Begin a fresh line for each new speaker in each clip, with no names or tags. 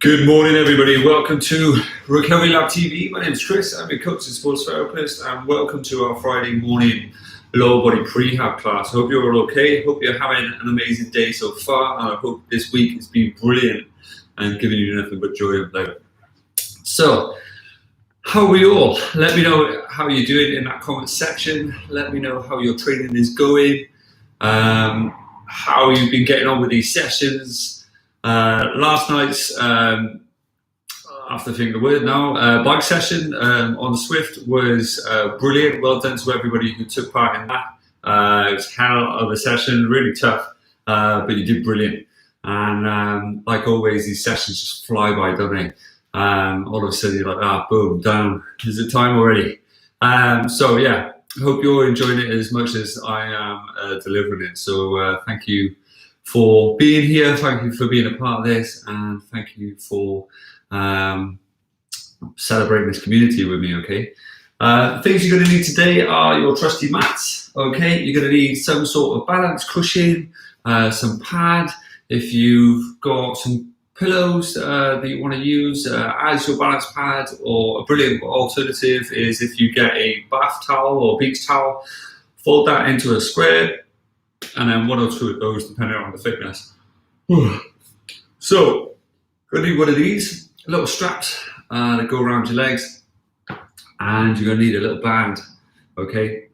Good morning, everybody. Welcome to Recovery Lab TV. My name is Chris. I'm a coach and sports therapist, and welcome to our Friday morning lower body prehab class. Hope you're all okay. Hope you're having an amazing day so far, and I hope this week has been brilliant and giving you nothing but joy and pleasure. So, how are we all? Let me know how you're doing in that comment section. Let me know how your training is going, how you've been getting on with these sessions. Last night's, after thinking the word now, bike session on the Swift was brilliant. Well done to everybody who took part in that. It was hell of a session, really tough, but you did brilliant. And like always, these sessions just fly by, don't they? All of a sudden you're like, boom, down. Is it time already? So yeah, hope you're enjoying it as much as I am delivering it. So thank you for being here, thank you for being a part of this, and thank you for celebrating this community with me, okay? Things you're going to need today are your trusty mats, okay? You're going to need some sort of balance cushion, some pad. If you've got some pillows that you want to use as your balance pad, or a brilliant alternative is if you get a bath towel or beach towel, fold that into a square, and then one or two of those depending on the thickness. So, gonna need one of these little straps that go around your legs, and you're gonna need a little band, okay?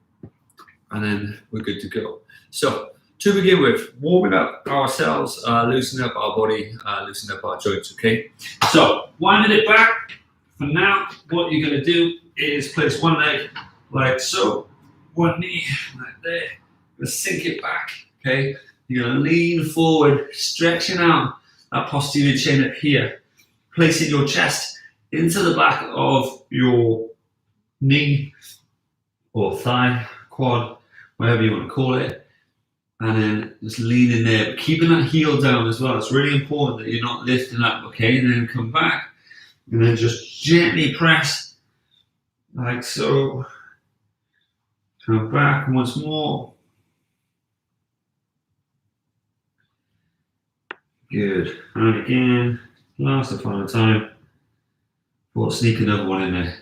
And then we're good to go. So, to begin with, warming up ourselves, loosening up our body, loosening up our joints, okay? So, winding it back. For now, what you're gonna do is place one leg like so, one knee like there. Sink it back, okay? You're going to lean forward, stretching out that posterior chain up here, placing your chest into the back of your knee or thigh, quad, whatever you want to call it, and then just leaning there, but keeping that heel down as well. It's really important that you're not lifting up, okay? And then come back, and then just gently press, like so. Come back once more. Good. And again, last and final time. We'll sneak another one in there.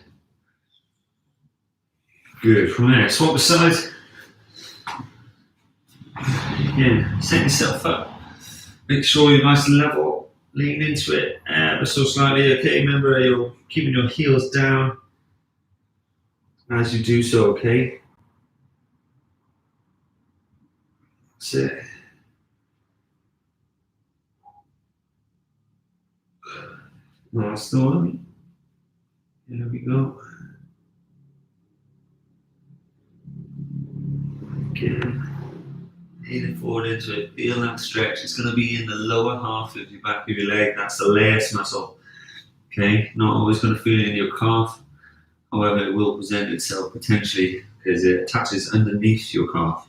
Good. From there, swap the sides. Again, set yourself up. Make sure you're nice and level. Lean into it ever so slightly. Okay, remember you're keeping your heels down as you do so, okay? That's it. Last one. There we go. Again, leaning forward into it. Feel that stretch. It's going to be in the lower half of your back of your leg. That's the last muscle. Okay, not always going to feel it in your calf. However, it will present itself potentially because it attaches underneath your calf.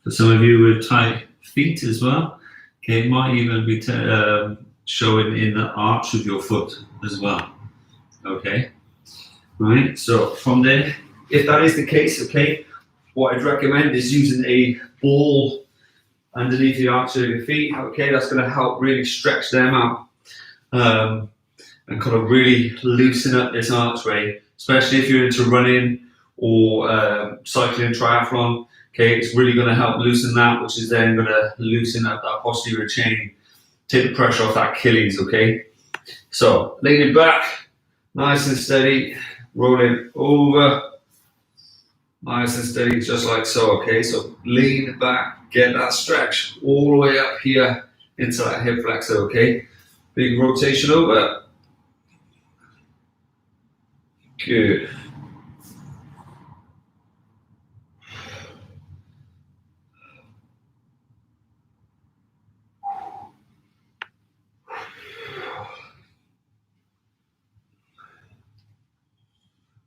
For some of you with tight feet as well, okay, it might even be showing in the arch of your foot as well, okay? Right, so from there, if that is the case, okay, what I'd recommend is using a ball underneath the arch of your feet, okay? That's gonna help really stretch them out and kind of really loosen up this archway, especially if you're into running or cycling, triathlon, okay? It's really gonna help loosen that, which is then gonna loosen up that posterior chain, take the pressure off that Achilles, okay? So, leaning back, nice and steady, rolling over, nice and steady, just like so, okay? So, lean back, get that stretch all the way up here into that hip flexor, okay? Big rotation over. Good.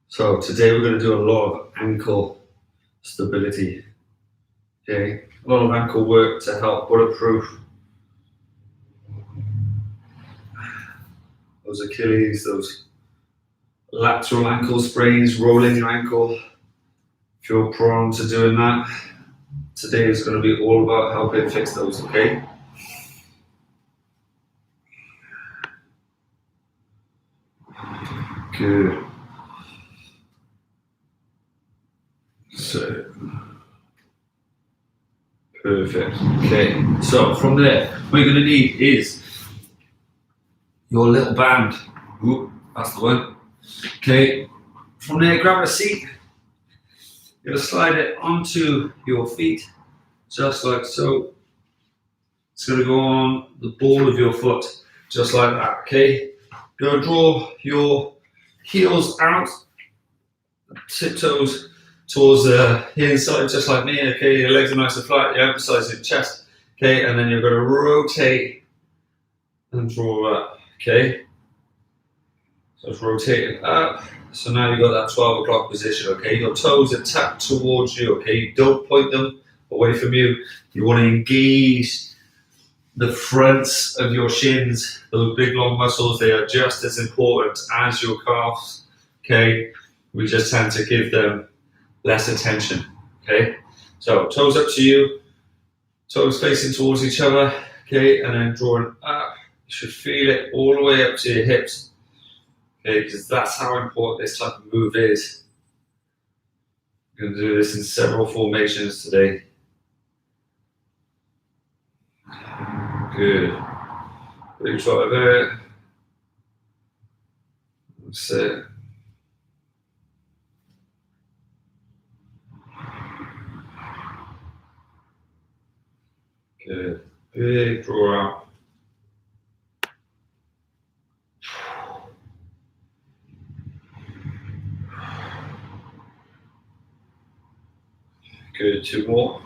So today we're going to do a lot of ankle stability, okay? A lot of ankle work to help bulletproof those Achilles, those lateral ankle sprains, rolling your ankle. If you're prone to doing that, today is going to be all about helping fix those, okay? Good. So, perfect. Okay, so from there, what you're going to need is your little band. Ooh, that's the one. Okay, from there, grab a seat. You're going to slide it onto your feet, just like so. It's going to go on the ball of your foot, just like that, okay? You're going to draw your heels out, tiptoes towards the inside, just like me, okay? Your legs are nice and flat, you emphasize your chest, okay? And then you're going to rotate and draw up, okay? So it's rotating up. So now you've got that 12 o'clock position, okay? Your toes are tapped towards you, okay? You don't point them away from you. You want to engage the fronts of your shins, those big long muscles. They are just as important as your calves, okay? We just tend to give them less attention, okay? So toes up to you, toes facing towards each other, okay? And then drawing up. You should feel it all the way up to your hips, okay? Because that's how important this type of move is. We're going to do this in several formations today. Good. Big try there. That's it. Good. Big draw out. Good. Two more.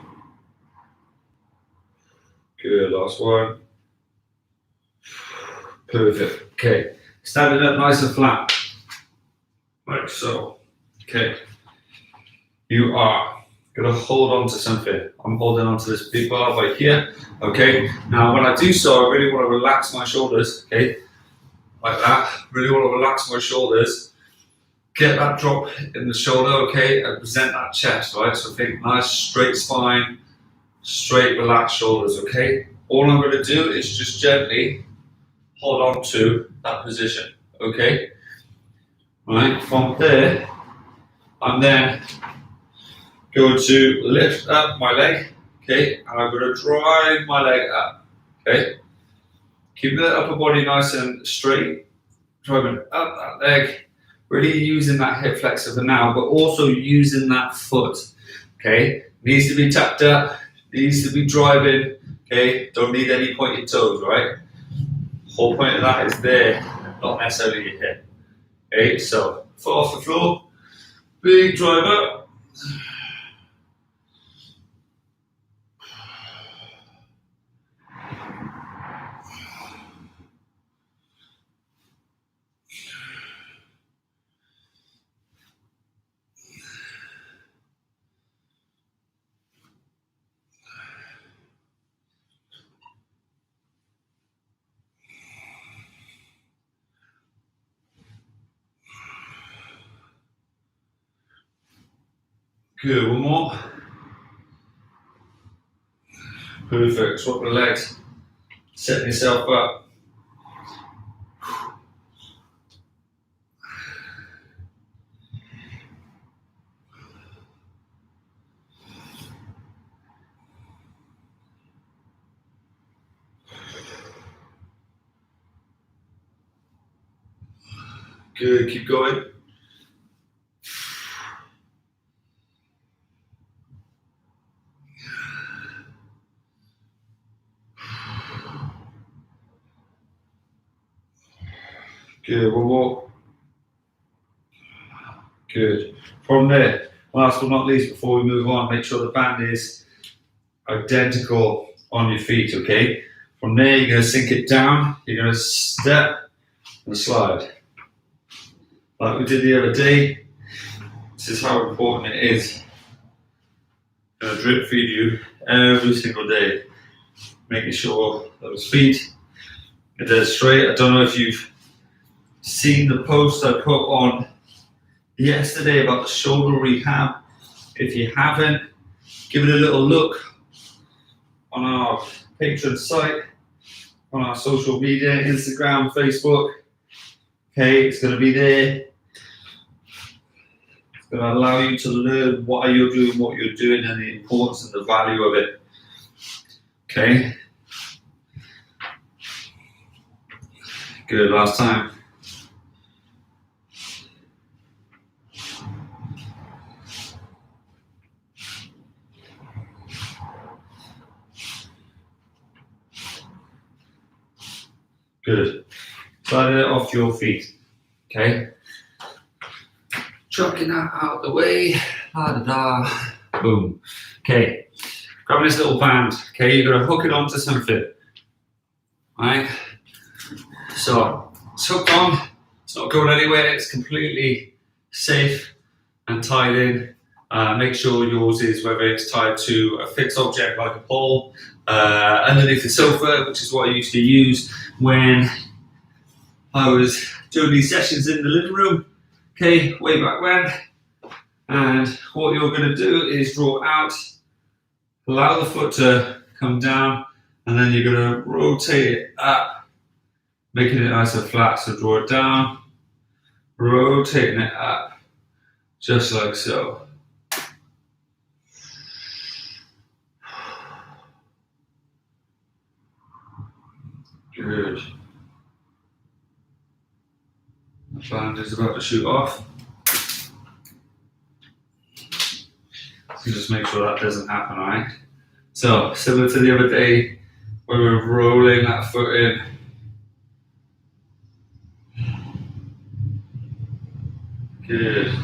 Good. Last one. Perfect. Okay. Standing up nice and flat. Like so. Okay. You are going to hold on to something. I'm holding on to this big bar right here. Okay. Now, when I do so, I really want to relax my shoulders. Okay. Like that. Really want to relax my shoulders. Get that drop in the shoulder. Okay. And present that chest. Right. So think nice straight spine, straight relaxed shoulders. Okay. All I'm going to do is just gently hold on to that position. Okay. Right. From there, I'm then going to lift up my leg, okay, and I'm going to drive my leg up, okay. Keep the upper body nice and straight, driving up that leg, really using that hip flexor for now, but also using that foot, okay. Needs to be tucked up, needs to be driving, okay. Don't need any pointed toes, right. Whole point of that is there, not necessarily your hip, okay. So foot off the floor, big drive up. Good, one more. Perfect, swap the legs, setting yourself up. Good, keep going. Good, one more. Good. From there, last but not least, before we move on, make sure the band is identical on your feet, okay? From there, you're going to sink it down, you're going to step and slide. Like we did the other day, this is how important it is. I'm going to drip feed you every single day, making sure those feet are dead straight. I don't know if you've seen the post I put on yesterday about the shoulder rehab. If you haven't, give it a little look on our Patreon site, on our social media, Instagram, Facebook. Okay, it's going to be there. going to allow you to learn why you're doing what you're doing and the importance and the value of it. Okay? Good, last time. Good. Slide it off your feet. Okay? Chucking that out the way. La da da. Boom. Okay. Grab this little band. Okay, you're gonna hook it onto something. Alright? So it's hooked on, it's not going anywhere, it's completely safe and tied in. Make sure yours is, whether it's tied to a fixed object like a pole, underneath the sofa, which is what I used to use when I was doing these sessions in the living room, okay, way back when. And what you're going to do is draw out, allow the foot to come down, and then you're going to rotate it up, making it nice and flat. So draw it down, rotating it up, just like so. Good. The band is about to shoot off. So just make sure that doesn't happen, alright? So, similar to the other day, where we're rolling that foot in. Good.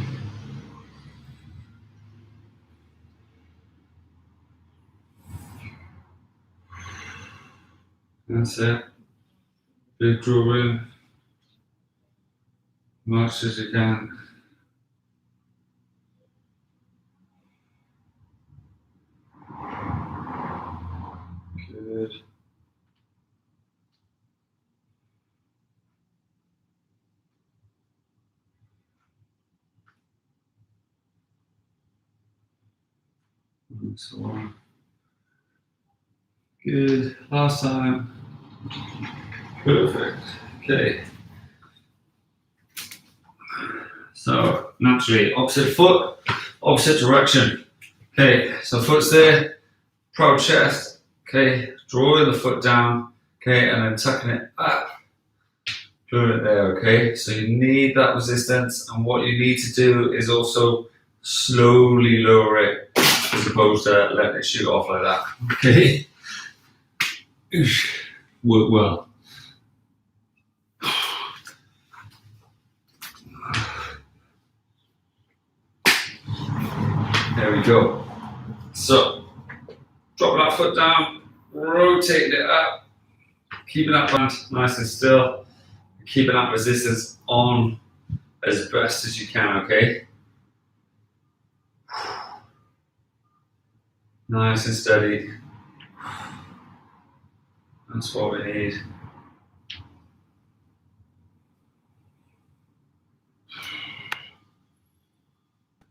That's it. Big draw in. Much as you can. Good. And so on. Good. Last time. Perfect. Okay. So naturally, opposite foot, opposite direction. Okay, so foot's there, proud chest. Okay, drawing the foot down. Okay, and then tucking it up. Doing it there. Okay, so you need that resistance, and what you need to do is also slowly lower it, as opposed to letting it shoot off like that. Okay. Work well. There we go. So, drop that foot down, rotating it up, keeping that band nice and still, keeping that resistance on as best as you can, okay? Nice and steady. That's what we need.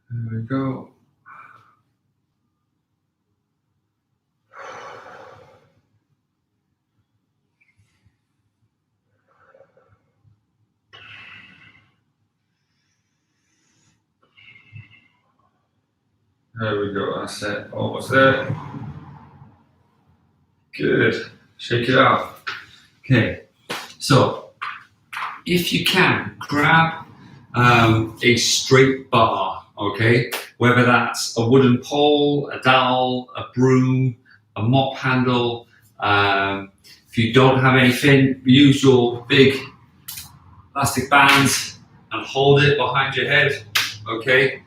There we go. There we go, that's it. Almost there. Good. Shake it out. Okay. So, if you can, grab a straight bar, okay? Whether that's a wooden pole, a dowel, a broom, a mop handle. If you don't have anything, use your big plastic bands and hold it behind your head, okay?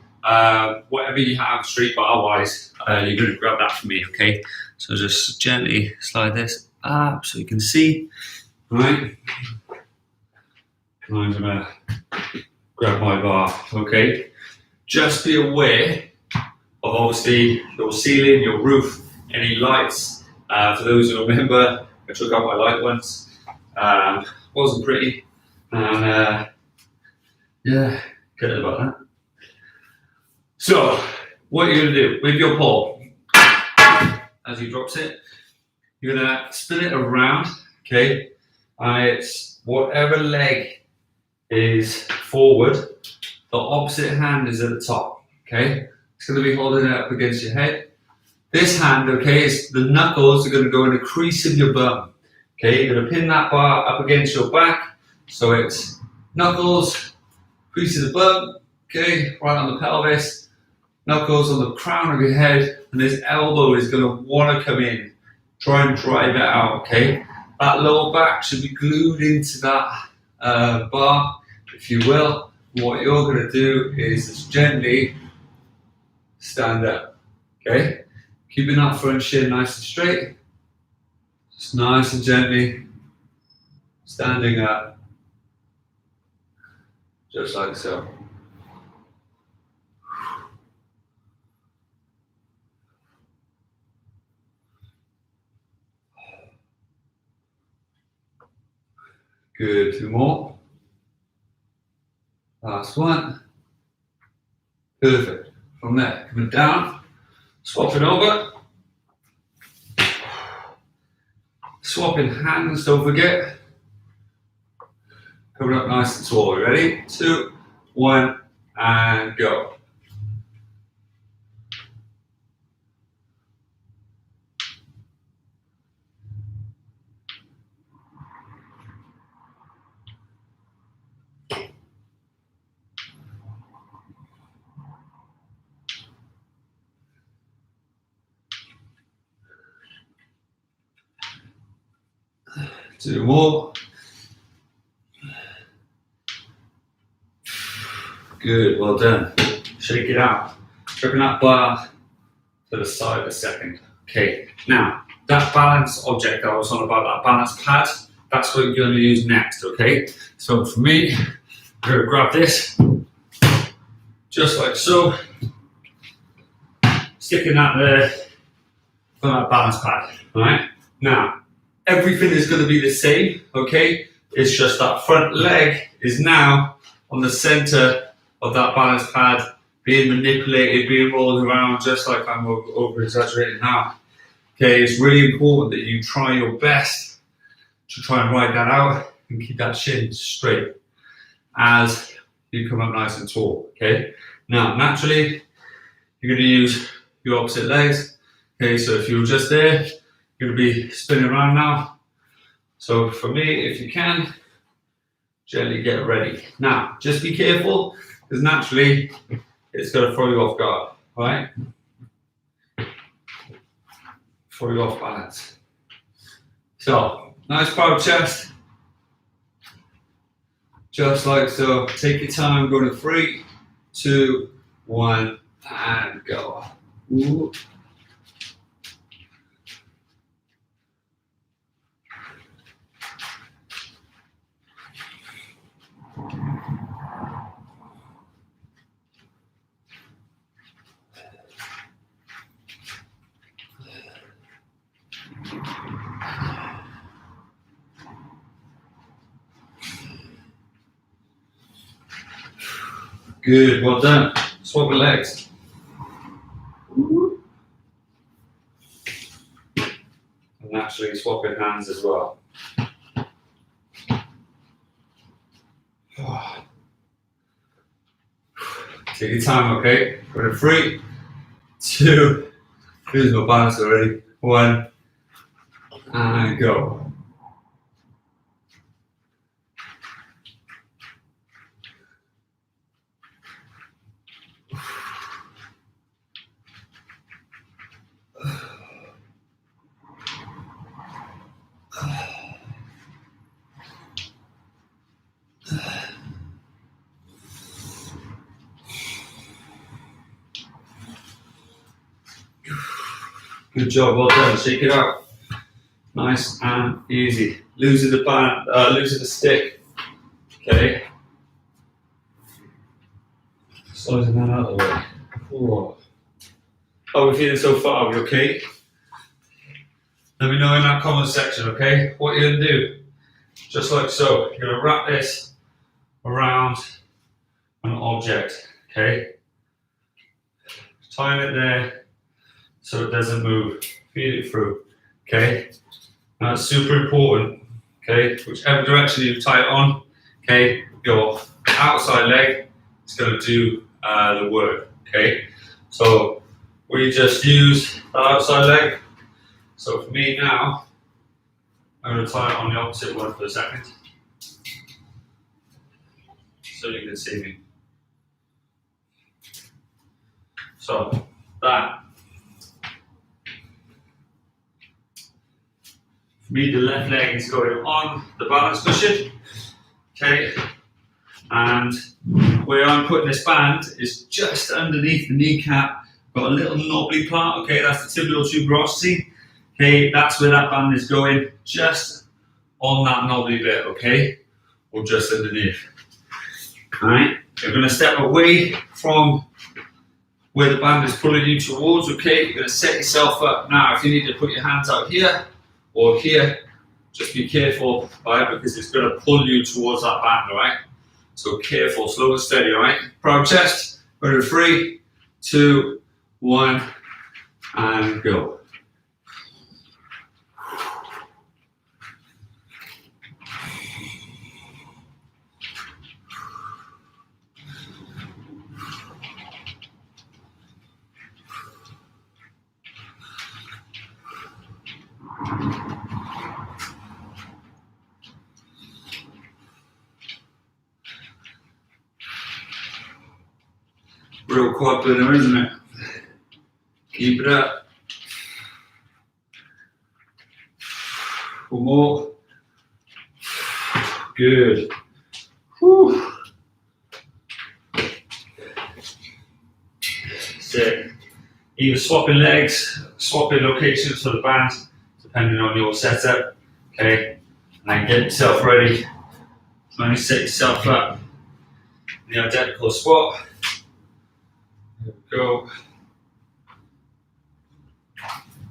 Whatever you have straight bar wise, you're going to grab that for me, okay? So just gently slide this up so you can see, all right? I'm going to grab my bar, okay? Just be aware of obviously your ceiling, your roof, any lights. For those who remember, I took out my light once. Wasn't pretty, and yeah, good about that. So, what you're going to do with your pole, as you drop it, you're going to spin it around, okay? And it's whatever leg is forward, the opposite hand is at the top, okay? It's going to be holding it up against your head. This hand, okay, is the knuckles are going to go in the crease of your bum. Okay, you're going to pin that bar up against your back, so it's knuckles, crease of the bum, okay, right on the pelvis, knuckles on the crown of your head, and this elbow is going to want to come in. Try and drive it out, okay? That lower back should be glued into that bar, if you will. What you're going to do is just gently stand up, okay? Keeping that front shin nice and straight. Just nice and gently standing up, just like so. Good, 2 more. Last one. Perfect. From there, coming down, swapping over. Swapping hands, don't forget. Coming up nice and tall. Ready? 2, 1, and go. Two more. Good, well done. Shake it out. Bring that bar to the side a second. Okay, now that balance object that I was on about, that balance pad, that's what you're going to use next, okay? So for me, I'm going to grab this, just like so, sticking that there for that balance pad, alright? Now, everything is going to be the same, okay? It's just that front leg is now on the center of that balance pad, being manipulated, being rolled around, just like I'm over exaggerating now. Okay, it's really important that you try your best to try and ride that out and keep that shin straight as you come up nice and tall, okay? Now, naturally, you're going to use your opposite legs. Okay, so if you were just there, you're going to be spinning around now. So for me, if you can, gently get ready. Now, just be careful, because naturally, it's going to throw you off guard, right? Throw you off balance. So, nice proud chest. Just like so. Take your time, go to 3, 2, 1, and go. Ooh. Good, well done. Swap the legs. And naturally swapping hands as well. Take your time, okay? Go to 3, 2, lose my balance already. 1, and go. Good job, well done. Shake it out. Nice and easy. Losing the band, losing the stick. Okay. Sliding that out of the way. Whoa. How are we feeling so far? Are we okay? Let me know in that comment section, okay? What you're gonna do. Just like so. You're gonna wrap this around an object, okay? Tying it there so it doesn't move. Feed it through, okay? Now it's super important, okay? Whichever direction you tie it on, okay? Your outside leg is going to do the work, Okay, so we just use the outside leg. So for me now, I'm going to tie it on the opposite one for a second, so you can see me. So that, for me, the left leg is going on the balance cushion. Okay, and where I'm putting this band is just underneath the kneecap. Got a little knobbly part. Okay, that's the tibial tuberosity. Okay, that's where that band is going, just on that knobbly bit. Okay, or just underneath. All right, you're going to step away from where the band is pulling you towards. Okay, you're going to set yourself up. Now, if you need to put your hands out here or here, just be careful, right? Because it's going to pull you towards that band, all right? So careful, slow and steady, all right? Proud chest, go to 3, 2, 1, and go. Real quad burner, isn't it? Keep it up. One more. Good. Whew. Sit. Either swapping legs, swapping locations for the band, depending on your setup. Okay, and then get yourself ready. Try and set yourself up in the identical squat. There we go.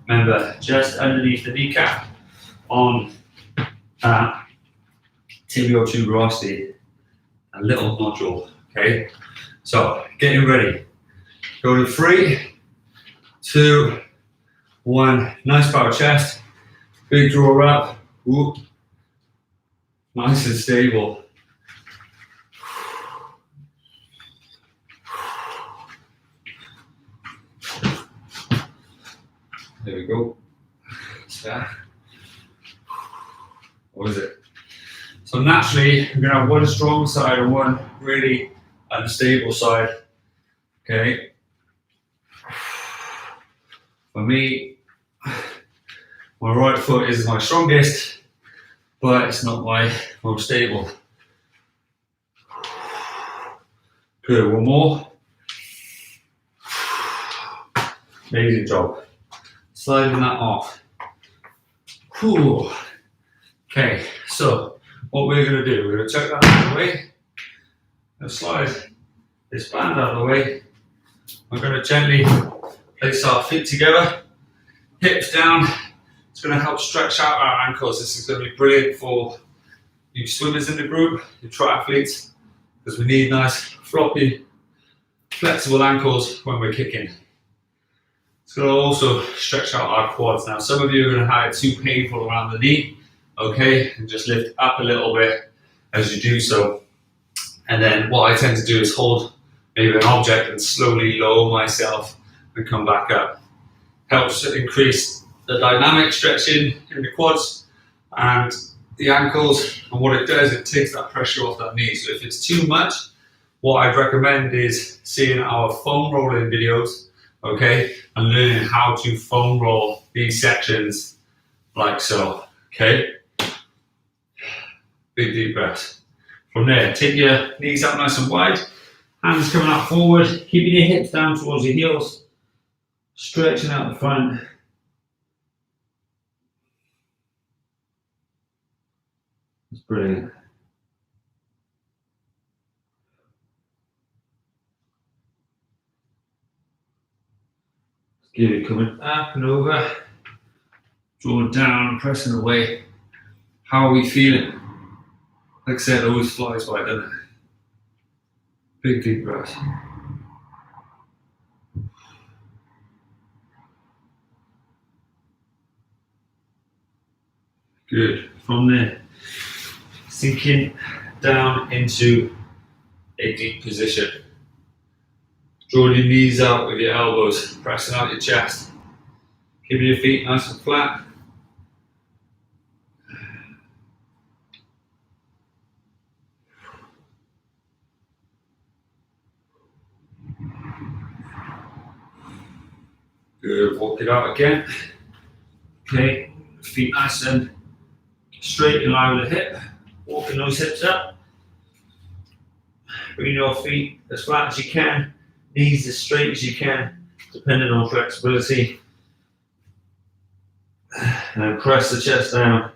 Remember, just underneath the kneecap on that tibial tuberosity, a little nodule. Okay, so getting ready. Go to 3, 2, 1. Nice power chest. Big draw up. Whoop. Nice and stable. There we go. What is it? So naturally, you're going to have one strong side and one really unstable side. Okay. For me, my right foot is my strongest, but it's not my most stable. Good, one more. Amazing job. Sliding that off. Whew. Okay, so what we're going to do, we're going to chuck that out of the way. I'm going to slide this band out of the way. I'm going to gently place our feet together, hips down. It's going to help stretch out our ankles. This is going to be brilliant for you swimmers in the group, you triathletes, because we need nice, floppy, flexible ankles when we're kicking. It's going to also stretch out our quads. Now, some of you are going to have it too painful around the knee, okay, and just lift up a little bit as you do so. And then what I tend to do is hold maybe an object and slowly lower myself and come back up. Helps to increase the dynamic stretching in the quads and the ankles, and what it does, it takes that pressure off that knee. So if it's too much, what I'd recommend is seeing our foam rolling videos, okay, and learning how to foam roll these sections like so, okay? Big deep breaths. From there, take your knees up nice and wide, hands coming up forward, keeping your hips down towards your heels, stretching out the front. That's brilliant. Give it coming up and over, draw down, pressing away. How are we feeling? Like I said, it always flies by, doesn't it? Big deep breath. Good. From there, sinking down into a deep position. Drawing your knees out with your elbows, pressing out your chest. Keeping your feet nice and flat. Good, walk it out again. Okay, feet nice and straight in line with the hip. Walking those hips up. Bring your feet as flat as you can, knees as straight as you can, depending on flexibility. And press the chest down.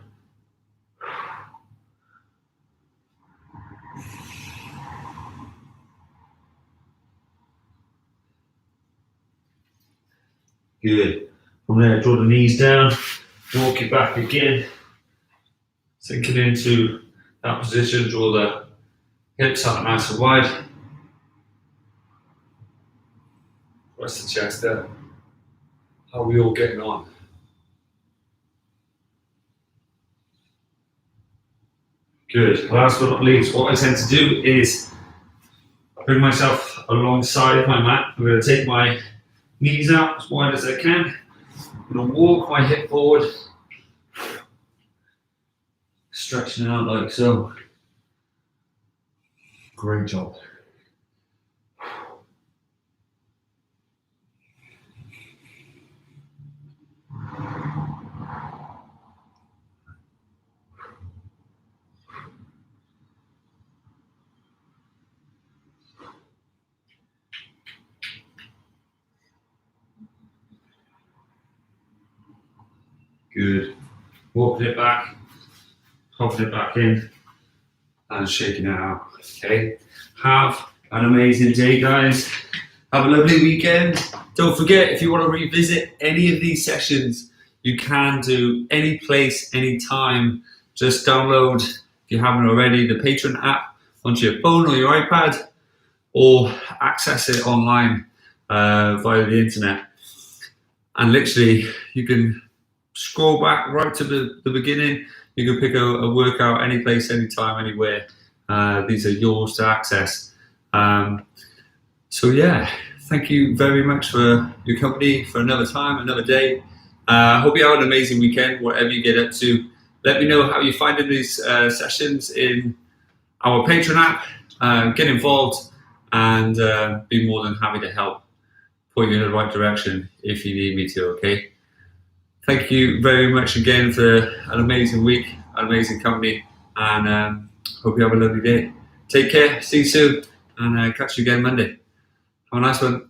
Good. From there, draw the knees down, walk it back again. Sinking into that position, draw the hips out nice and wide. Press the chest down. How are we all getting on? Good. Last but not least, what I tend to do is bring myself alongside my mat. I'm going to take my knees out as wide as I can. I'm going to walk my hip forward, stretching out like so. Great job. Good. Walking it back, popping it back in, and shaking it out. Okay. Have an amazing day, guys. Have a lovely weekend. Don't forget, if you want to revisit any of these sessions, you can do any place, any time. Just download, if you haven't already, the Patreon app onto your phone or your iPad, or access it online via the internet. And literally, you can scroll back right to the beginning. You can pick a workout any place, anytime, anywhere. These are yours to access. So yeah, thank you very much for your company for another time, another day. Hope you have an amazing weekend, whatever you get up to. Let me know how you're finding these sessions in our Patreon app. Get involved and be more than happy to help point you in the right direction if you need me to, okay? Thank you very much again for an amazing week, an amazing company, and hope you have a lovely day. Take care, see you soon, and catch you again Monday. Have a nice one.